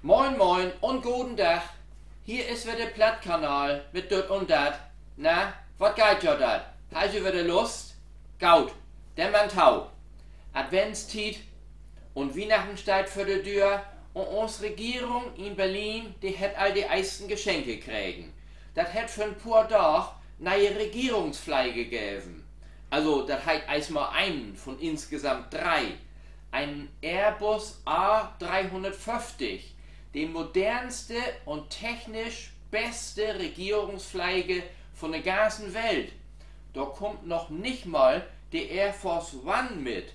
Moin moin und guten Tag. Hier ist wieder der Plattkanal mit Dut und Dat. Na, wat geht ja dat? Hast du wieder Lust? Gaut, der Mann tau. Adventstied und Weihnachten steht für die Tür und unsere Regierung in Berlin, die hat all die eisten Geschenke kriegen. Das hat für ein paar Tage neue Regierungsflei gegeben. Also, das hat erstmal einen von insgesamt 3. Ein Airbus A350, die modernste und technisch beste Regierungsfliege von der ganzen Welt. Da kommt noch nicht mal die Air Force One mit.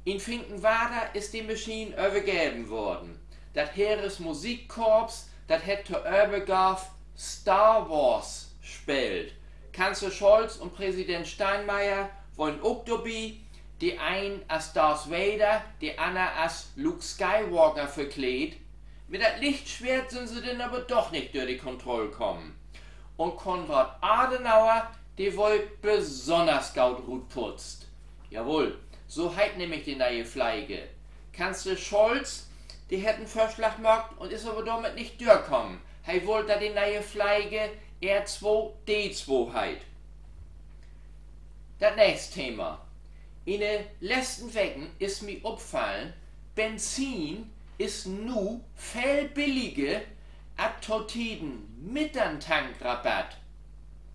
In Finkenwerder ist die Maschine übergeben worden. Das Heeresmusikkorps, das hat zur Übergabe Star Wars spielt. Kanzler Scholz und Präsident Steinmeier wollen auch dabei, die ein als Darth Vader, die andere als Luke Skywalker verklebt. Mit dat Lichtschwert sind sie denn aber doch nicht durch die Kontrolle kommen. Und Konrad Adenauer, die wohl besonders gut putzt. Jawohl, so heit nämlich die neue Fliege. Kanzler Scholz, die hätten Vorschlag gemacht und ist aber damit nicht durchkommen. Er wollte da die neue Fliege R2D2 heit. Das nächste Thema. In den letzten Wochen ist mir aufgefallen, Benzin ist nu viel billiger ab Totiden mit einem Tankrabatt.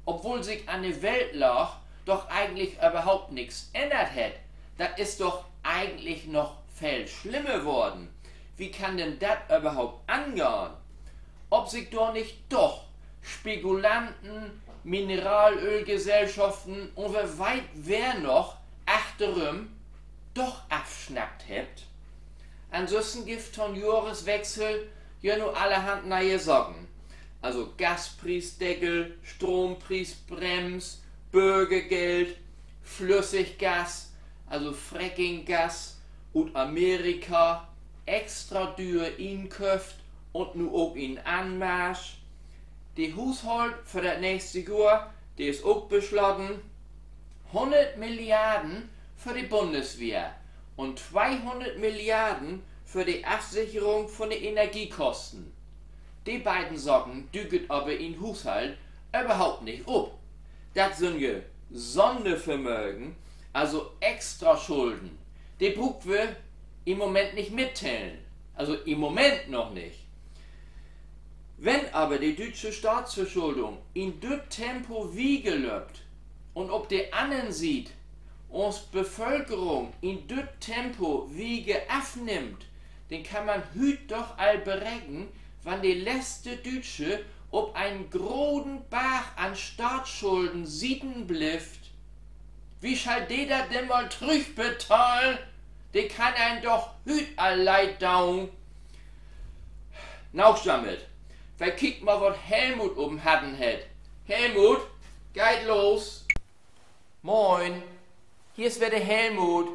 Obwohl sich an der Weltlage doch eigentlich überhaupt nichts ändert hat. Das ist doch eigentlich noch viel schlimmer geworden. Wie kann denn das überhaupt angehen? Ob sich doch nicht doch Spekulanten, Mineralölgesellschaften und wer weit wer noch achterum doch abschnackt hebt. Ansonsten gibt von Jahreswechsel ja nur allerhand neue Sorgen. Also Gaspreisdeckel, Strompreisbrems, Bürgergeld, Flüssiggas, also Frackinggas und Amerika, extra dürre Inköft und nu auch in Anmarsch. Die Haushalt für das nächste Jahr, die ist auch beschlossen. 100 Milliarden für die Bundeswehr und 200 Milliarden für die Absicherung von den Energiekosten. Die beiden Sorgen düget aber in Haushalt überhaupt nicht ab. Das sind ja Sondervermögen, also extra Schulden. Die brauchen wir im Moment nicht mitteilen. Also im Moment noch nicht. Wenn aber die deutsche Staatsverschuldung in dem Tempo wie gelöbt und ob die anderen sieht, uns Bevölkerung in dem Tempo wie geöffnet, dann kann man hüt doch all berechnen, wann die letzte Deutsche ob einen großen Bach an Staatsschulden sieden blifft. Wie schall der das denn mal zurückbezahlen? Die kann einen doch hüt all leid daun. Nauch damit. Weil kick mal, was Helmut oben hatten hat. Helmut, geht los. Moin, hier ist wieder Helmut.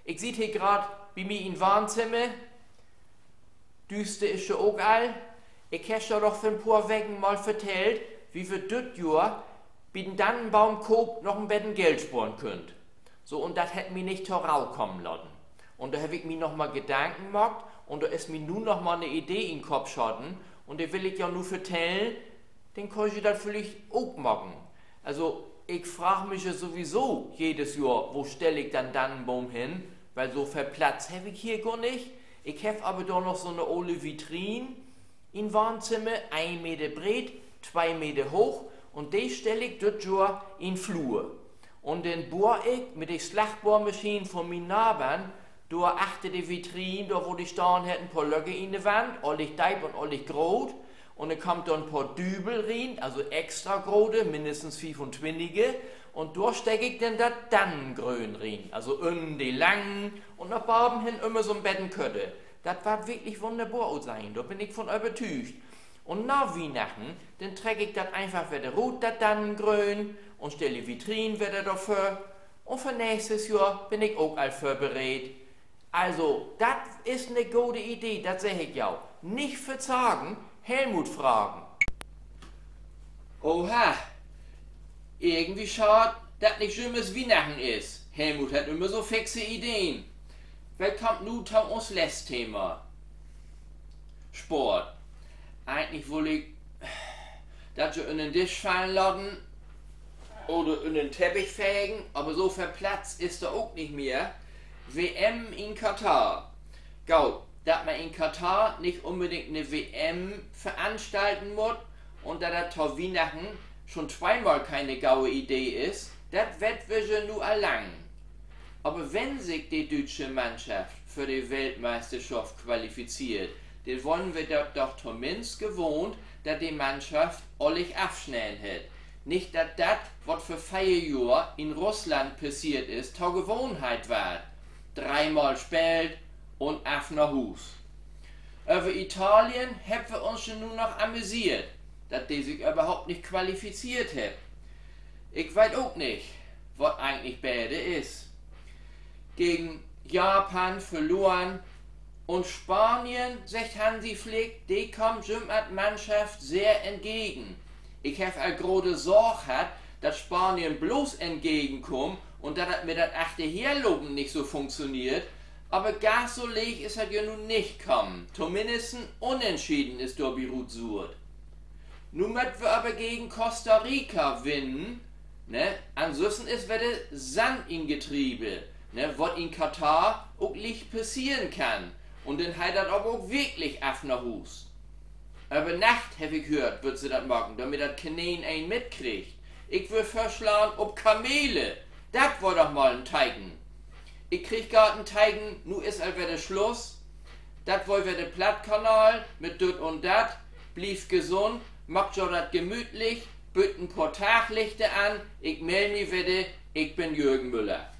Ich seht hier grad bei mir in Wohnzimmer. Düste ist schon auch all. Ich hab schon doch für ein paar Wochen mal vertellt, wie wir das Jahr bei den Dannenbaumkoop noch ein bisschen Geld sparen könnt. So, und das hätte mir nicht zur Rau kommen lassen. Und da habe ich mir noch mal Gedanken gemacht und da ist mir nun noch mal eine Idee in den Kopf geschossen. Und die will ich ja nur vertellen, den kann ich das vielleicht auch machen. Also, ich frage mich ja sowieso jedes Jahr, wo stelle ich dann Dannenbaum hin, weil so viel Platz habe ich hier gar nicht. Ich habe aber da noch so eine alte Vitrine im Wohnzimmer, 1 Meter breit, 2 Meter hoch und die stelle ich dort Jahr in den Flur. Und dann bohre ich mit der Schlagbohrmaschine von meinen Nachbarn, da achte die Vitrine, da wo die stehen hätten, ein paar Löcher in der Wand, ollig deib und ollig grot. Und dann kommt da ein paar Dübel rein, also extra große, mindestens 25. Und da stecke ich dann das Dannengrün rein, also unten die langen und nach oben hin immer so ein Bettenkötte. Das war wirklich wunderbar sein, da bin ich von überzeugt. Und nach Weihnachten, dann träge ich das einfach wieder rot, das Dannengrün, und stelle die Vitrine wieder dafür. Und für nächstes Jahr bin ich auch all vorbereitet. Also, das ist eine gute Idee, das sage ich ja. Nicht verzagen, Helmut fragen. Oha, irgendwie schade, dass nicht schönes Weihnachten ist. Helmut hat immer so fixe Ideen. Wer kommt nun zu uns Thema? Sport. Eigentlich will ich das so in den Tisch fallen lassen oder in den Teppich fegen, aber so verplatzt ist er auch nicht mehr. WM in Katar. Gau, dass man in Katar nicht unbedingt eine WM veranstalten muss und dass das zur Weihnachten schon zweimal keine gaue Idee ist, das wird wir schon nur erlangen. Aber wenn sich die deutsche Mannschaft für die Weltmeisterschaft qualifiziert, dann wollen wir doch zumindest gewohnt, dass die Mannschaft alles abschneiden hat. Nicht, dass das, was für 4 Jahre in Russland passiert ist, zur Gewohnheit war. 3-mal spielt und auf nach Hus. Über Italien haben wir uns schon nur noch amüsiert, dass die sich überhaupt nicht qualifiziert haben. Ich weiß auch nicht, was eigentlich beide ist. Gegen Japan verloren und Spanien, sagt Hansi Flick, die kommt schon der Mannschaft sehr entgegen. Ich habe eine große Sorge, dass Spanien bloß entgegenkommt und dass das mit der achte Herloben nicht so funktioniert, aber gar so leicht ist es ja nun nicht kommen. Zumindest unentschieden ist der Beirut Surt. Nun müssen wir aber gegen Costa Rica gewinnen, ne? Ansonsten ist wieder Sand in Getriebe, ne? Was in Katar auch nicht passieren kann. Und dann hat das aber auch wirklich auf nach Hus. Aber Nacht, habe ich gehört, wird sie das machen, damit das Kanin einen mitkriegt. Ich will verschlagen ob Kamele. Das war doch mal ein Teigen. Ich krieg grad einen Teigen, nu ist halt wieder Schluss. Das war wieder Plattkanal mit dut und dat. Blieb gesund, macht jo dat gemütlich, büt ein paar Taglichter an. Ich melde mich wieder, ich bin Jürgen Müller.